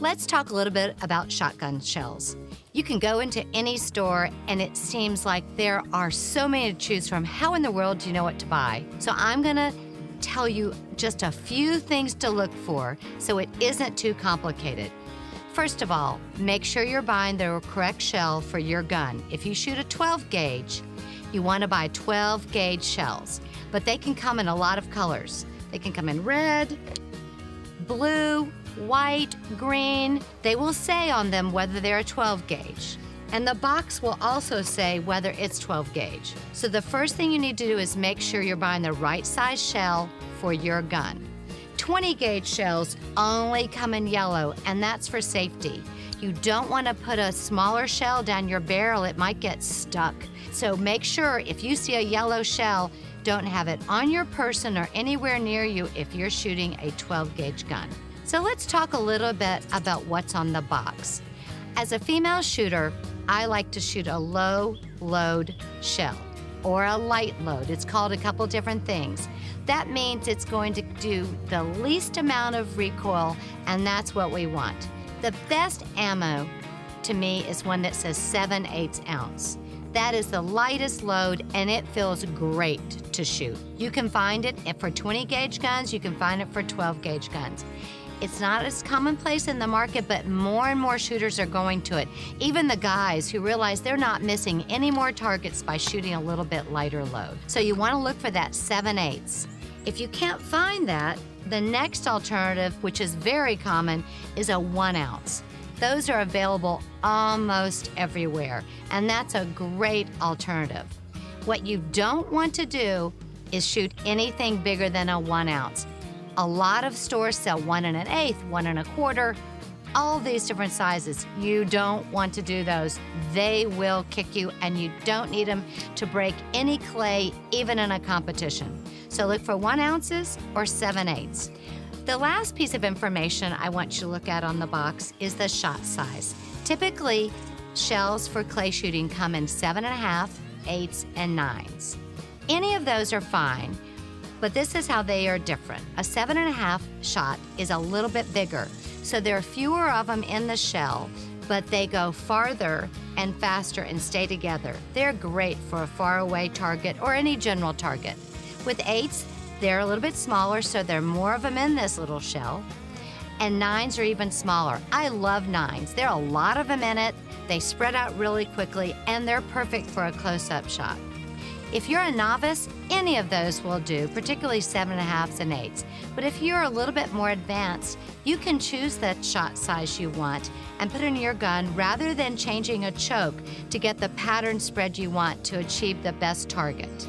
Let's talk a little bit about shotgun shells. You can go into any store and it seems like there are so many to choose from. How in the world do you know what to buy? So I'm gonna tell you just a few things to look for so it isn't too complicated. First of all, make sure you're buying the correct shell for your gun. If you shoot a 12 gauge, you want to buy 12 gauge shells, but they can come in a lot of colors. They can come in red, blue, white, green. They will say on them whether they're a 12 gauge. And the box will also say whether it's 12 gauge. So the first thing you need to do is make sure you're buying the right size shell for your gun. 20 gauge shells only come in yellow, and that's for safety. You don't want to put a smaller shell down your barrel, it might get stuck. So make sure if you see a yellow shell, don't have it on your person or anywhere near you if you're shooting a 12 gauge gun. So let's talk a little bit about what's on the box. As a female shooter, I like to shoot a low load shell or a light load. It's called a couple different things. That means it's going to do the least amount of recoil, and that's what we want. The best ammo to me is one that says 7/8 ounce. That is the lightest load, and it feels great to shoot. You can find it for 20 gauge guns, you can find it for 12 gauge guns. It's not as commonplace in the market, but more and more shooters are going to it. Even the guys who realize they're not missing any more targets by shooting a little bit lighter load. So you want to look for that 7/8. If you can't find that, the next alternative, which is very common, is a 1 ounce. Those are available almost everywhere, and that's a great alternative. What you don't want to do is shoot anything bigger than a 1 ounce. A lot of stores sell 1 1/8, 1 1/4, all these different sizes. You don't want to do those. They will kick you, and you don't need them to break any clay, even in a competition. So look for 1 ounces or 7/8. The last piece of information I want you to look at on the box is the shot size. Typically, shells for clay shooting come in 7.5, 8s, and 9s. Any of those are fine, but this is how they are different. A 7.5 shot is a little bit bigger, so there are fewer of them in the shell, but they go farther and faster and stay together. They're great for a faraway target or any general target. With 8s, they're a little bit smaller, so there are more of them in this little shell. And 9s are even smaller. I love 9s. There are a lot of them in it. They spread out really quickly, and they're perfect for a close-up shot. If you're a novice, any of those will do, particularly 7.5s and 8s. But if you're a little bit more advanced, you can choose that shot size you want and put it in your gun rather than changing a choke to get the pattern spread you want to achieve the best target.